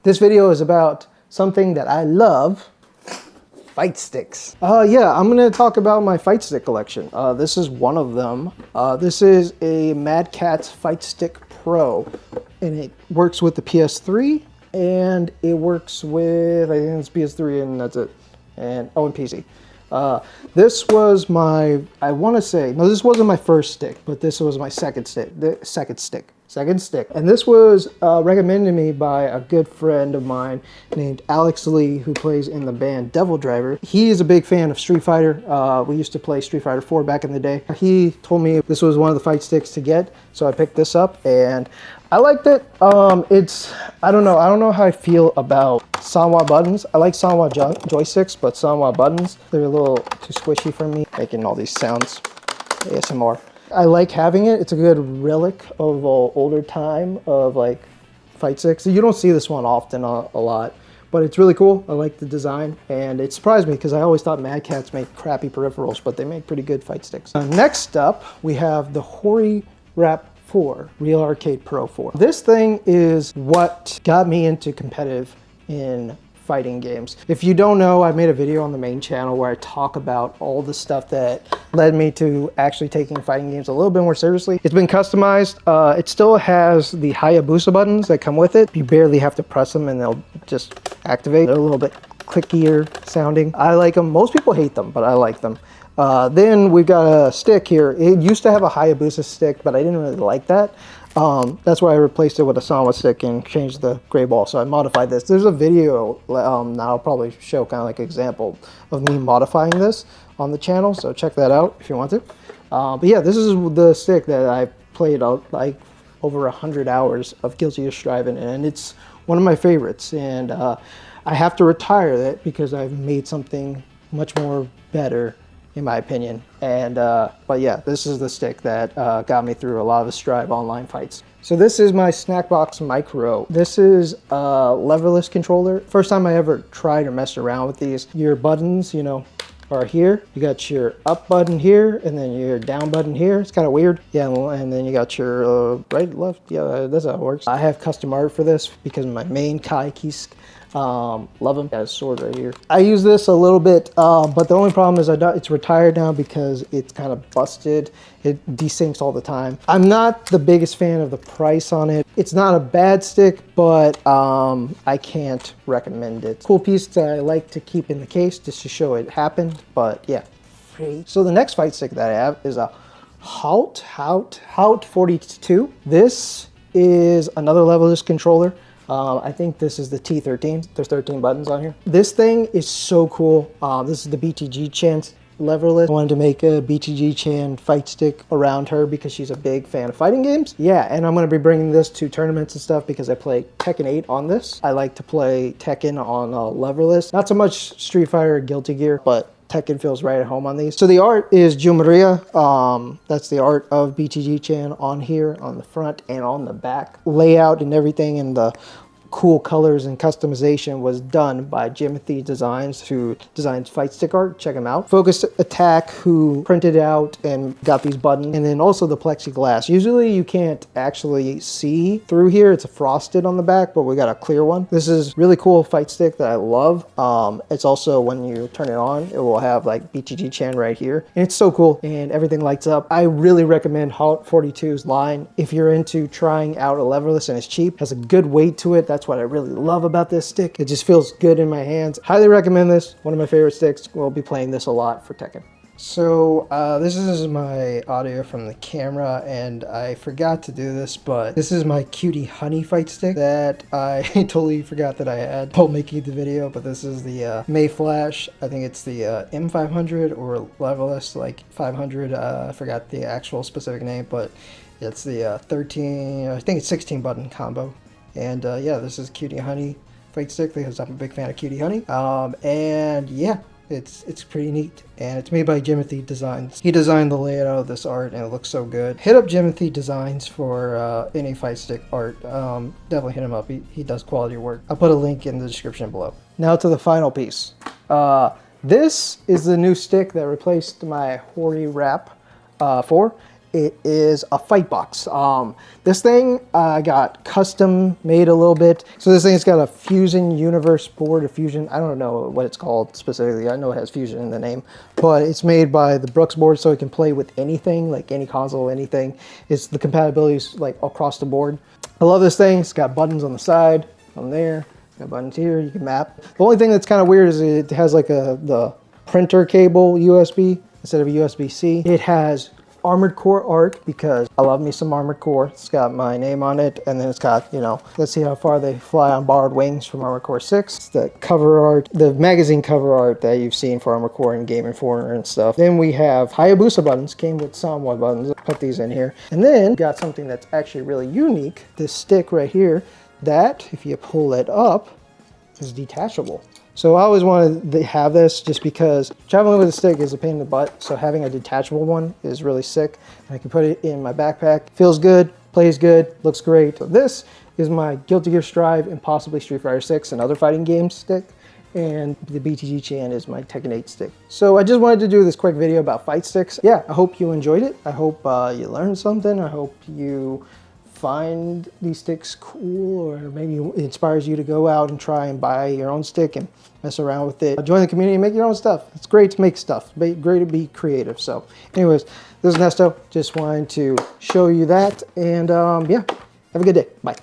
This video is about something that I love, fight sticks. Yeah, I'm gonna talk about my fight stick collection. This is one of them. This is a MadCatz Fightstick Pro, and it works with the PS3, and it works with, I think it's PS3 and that's it. And PC. This was my, I want to say, no, this wasn't my first stick, but this was my second stick. And this was recommended to me by a good friend of mine named Alex Lee, who plays in the band Devil Driver. He is a big fan of Street Fighter. We used to play Street Fighter 4 back in the day. He told me this was one of the fight sticks to get, so I picked this up and I liked it. I don't know how I feel about Sanwa buttons. I like Sanwa joysticks, but Sanwa buttons, they're a little too squishy for me, making all these sounds, ASMR. I like having it. It's a good relic of older time of like fight sticks. You don't see this one often a lot, but it's really cool. I like the design, and it surprised me because I always thought MadCatz made crappy peripherals, but they make pretty good fight sticks. Next up, we have the Hori RAP 4, Real Arcade Pro 4. This thing is what got me into competitive in fighting games. If you don't know, I made a video on the main channel where I talk about all the stuff that led me to actually taking fighting games a little bit more seriously. It's been customized. It still has the Hayabusa buttons that come with it. You barely have to press them and they'll just activate. They're a little bit clickier sounding. I like them. Most people hate them, but I like them. Then we've got a stick here. It used to have a Hayabusa stick, but I didn't really like that. That's why I replaced it with a Sanwa stick and changed the gray ball. So I modified this. There's a video that I'll probably show kind of like an example of me modifying this on the channel. So check that out if you want to. But yeah, this is the stick that I played like over 100 hours of Guilty of Striving, and it's one of my favorites. And I have to retire that because I've made something much more better, in my opinion. And but yeah, this is the stick that got me through a lot of the Strive online fights. So this is my Snackbox Micro. This is a leverless controller. First time I ever tried or messed around with these. Your buttons, you know, are here. You got your up button here, and then your down button here. It's kind of weird. Yeah, and then you got your right, left. Yeah, that's how it works. I have custom art for this because my main Kiske. Love him. Got his sword right here. I use this a little bit, but the only problem is it's retired now because it's kind of busted. It desyncs all the time. I'm not the biggest fan of the price on it. It's not a bad stick, but I can't recommend it. Cool piece that I like to keep in the case just to show it happened, but yeah. So the next fight stick that I have is a Haute42. This is another levelless controller. I think this is the T13. There's 13 buttons on here. This thing is so cool. This is the BTG-Chan leverless. I wanted to make a BTG-Chan fight stick around her because she's a big fan of fighting games. Yeah, and I'm going to be bringing this to tournaments and stuff because I play Tekken 8 on this. I like to play Tekken on leverless. Not so much Street Fighter or Guilty Gear, but Tekken feels right at home on these. So the art is Jumaria. That's the art of BTG-Chan on here, on the front and on the back. Layout and everything and the cool colors and customization was done by Jimothy Designs, who designs Fightstick Art. Check him out. Focused Attack, who printed out and got these buttons, and then also the plexiglass. Usually you can't actually see through here. It's frosted on the back, but we got a clear one. This is really cool fight stick that I love. It's also, when you turn it on, it will have like BTG-Chan right here, and it's so cool, and everything lights up. I really recommend Haute42's line if you're into trying out a leverless, and it's cheap. It has a good weight to it. That's what I really love about this stick. It just feels good in my hands. Highly recommend this. One of my favorite sticks. We'll be playing this a lot for Tekken. So this is my audio from the camera, and I forgot to do this, but this is my Cutey honey fight stick that I totally forgot that I had while making the video. But this is the Mayflash. I think it's the M500 or levelless like 500. I forgot the actual specific name, but it's the 13, I think it's 16 button combo. And yeah, this is Cutey honey fight stick because I'm a big fan of Cutey honey. And yeah, it's pretty neat, and it's made by Jimothy Designs. He designed the layout of this art, and it looks so good. Hit up Jimothy Designs for any fight stick art. Definitely hit him up. He does quality work. I'll put a link in the description below. Now to the final piece. This is the new stick that replaced my Hori RAP 4. it is a Fightbox. This thing I got custom made a little bit. So this thing's got a Fusion Universe board, a Fusion, I don't know what it's called specifically. I know it has Fusion in the name, but it's made by the Brooks board, so it can play with anything, like any console, anything. It's the compatibility is like across the board. I love this thing. It's got buttons on the side, on there, got buttons here, you can map. The only thing that's kind of weird is it has like the printer cable USB instead of a USB-C. It has Armored Core art because I love me some Armored Core. It's got my name on it, and then it's got, you know, let's see how far they fly on borrowed wings from Armored Core 6. It's the cover art, the magazine cover art that you've seen for Armored Core and Game Informer and stuff. Then we have Hayabusa buttons, came with Samurai buttons. I'll put these in here. And then got something that's actually really unique, this stick right here, that if you pull it up is detachable. So I always wanted to have this just because traveling with a stick is a pain in the butt. So having a detachable one is really sick. And I can put it in my backpack. Feels good, plays good, looks great. So this is my Guilty Gear Strive and possibly Street Fighter 6 and other fighting games stick. And the BTG-Chan is my Tekken 8 stick. So I just wanted to do this quick video about fight sticks. Yeah, I hope you enjoyed it. I hope you learned something. I hope you find these sticks cool, or maybe it inspires you to go out and try and buy your own stick and mess around with it. Join the community and make your own stuff. It's great to make stuff, great to be creative. So anyways, this is Nesto. Just wanted to show you that, and yeah, have a good day. Bye.